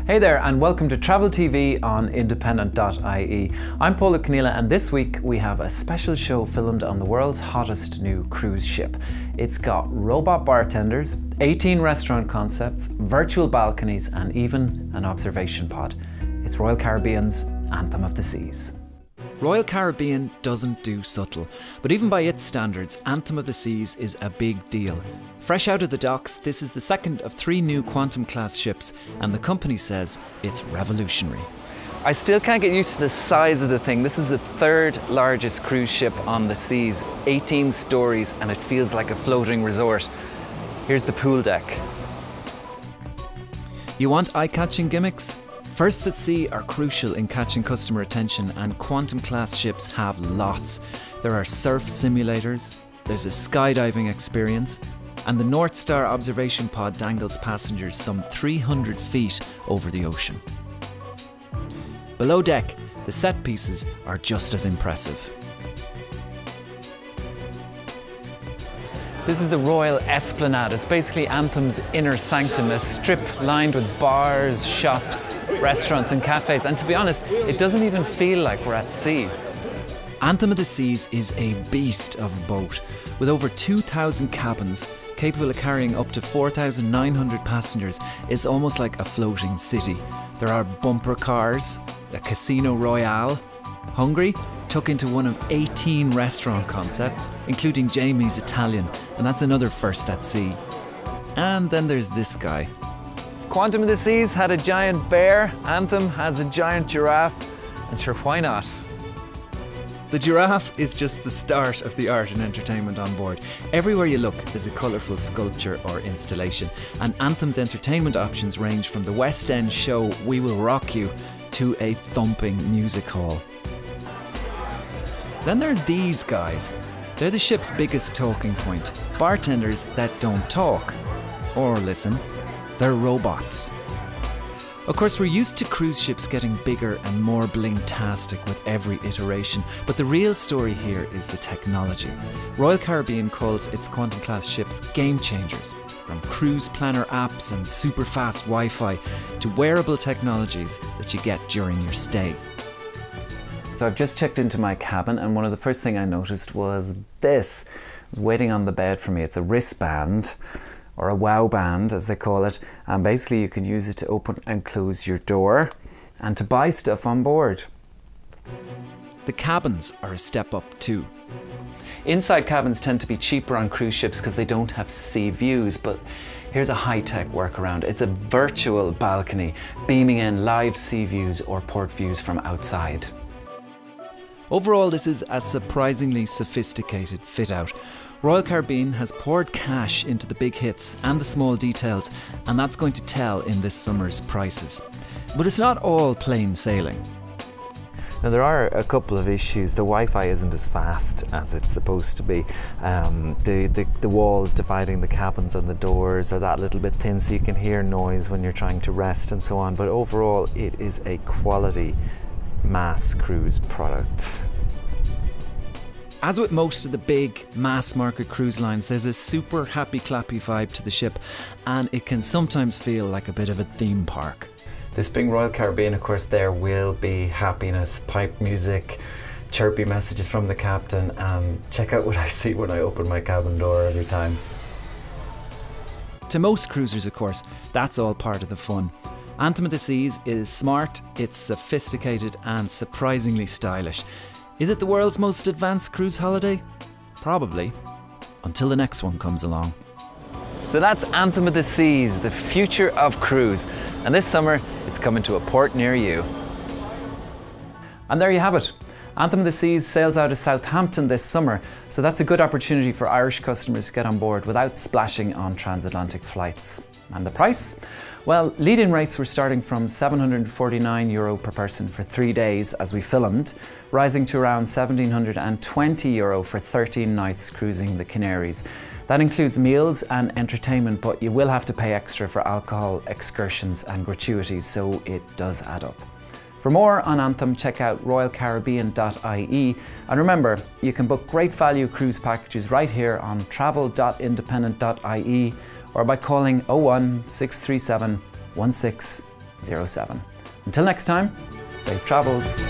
Hey there and welcome to Travel TV on Independent.ie. I'm Pól O Conghaile and this week we have a special show filmed on the world's hottest new cruise ship. It's got robot bartenders, 18 restaurant concepts, virtual balconies and even an observation pod. It's Royal Caribbean's Anthem of the Seas. Royal Caribbean doesn't do subtle, but even by its standards, Anthem of the Seas is a big deal. Fresh out of the docks, this is the second of 3 new Quantum class ships, and the company says it's revolutionary. I still can't get used to the size of the thing. This is the 3rd largest cruise ship on the seas, 18 stories, and it feels like a floating resort. Here's the pool deck. You want eye-catching gimmicks? Firsts at sea are crucial in catching customer attention, and Quantum class ships have lots. There are surf simulators, there's a skydiving experience, and the North Star observation pod dangles passengers some 300 feet over the ocean. Below deck, the set pieces are just as impressive. This is the Royal Esplanade. It's basically Anthem's inner sanctum, a strip lined with bars, shops, restaurants and cafes. And to be honest, it doesn't even feel like we're at sea. Anthem of the Seas is a beast of boat. With over 2,000 cabins, capable of carrying up to 4,900 passengers, it's almost like a floating city. There are bumper cars, a casino royale. Hungry? Tuck into one of 18 restaurant concepts, including Jamie's Italian, and that's another first at sea. And then there's this guy. Quantum of the Seas had a giant bear, Anthem has a giant giraffe, and sure, why not? The giraffe is just the start of the art and entertainment on board. Everywhere you look, there's a colourful sculpture or installation, and Anthem's entertainment options range from the West End show We Will Rock You to a thumping music hall. Then there are these guys. They're the ship's biggest talking point. Bartenders that don't talk or listen. They're robots. Of course, we're used to cruise ships getting bigger and more bling-tastic with every iteration, but the real story here is the technology. Royal Caribbean calls its Quantum class ships game changers, from cruise planner apps and superfast Wi-Fi to wearable technologies that you get during your stay. So I've just checked into my cabin and one of the first things I noticed was this. It was waiting on the bed for me. It's a wristband, or a wow band as they call it, and basically you can use it to open and close your door and to buy stuff on board. The cabins are a step up too. Inside cabins tend to be cheaper on cruise ships because they don't have sea views, but here's a high-tech workaround. It's a virtual balcony beaming in live sea views or port views from outside. Overall, this is a surprisingly sophisticated fit-out. Royal Caribbean has poured cash into the big hits and the small details, and that's going to tell in this summer's prices. But it's not all plain sailing. Now there are a couple of issues. The Wi-Fi isn't as fast as it's supposed to be. The walls dividing the cabins and the doors are that little bit thin so you can hear noise when you're trying to rest and so on. But overall, it is a quality mass cruise product. As with most of the big mass market cruise lines, there's a super happy clappy vibe to the ship, and it can sometimes feel like a bit of a theme park. This being Royal Caribbean, of course, there will be happiness, pipe music, chirpy messages from the captain, and check out what I see when I open my cabin door every time. To most cruisers, of course, that's all part of the fun. Anthem of the Seas is smart, it's sophisticated and surprisingly stylish. Is it the world's most advanced cruise holiday? Probably, until the next one comes along. So that's Anthem of the Seas, the future of cruise. And this summer, it's coming to a port near you. And there you have it. Anthem of the Seas sails out of Southampton this summer, so that's a good opportunity for Irish customers to get on board without splashing on transatlantic flights. And the price? Well, lead-in rates were starting from €749 per person for 3 days as we filmed, rising to around €1,720 for 13 nights cruising the Canaries. That includes meals and entertainment, but you will have to pay extra for alcohol, excursions and gratuities, so it does add up. For more on Anthem, check out royalcaribbean.ie, and remember, you can book great value cruise packages right here on travel.independent.ie or by calling 01 637 16 07. Until next time, safe travels.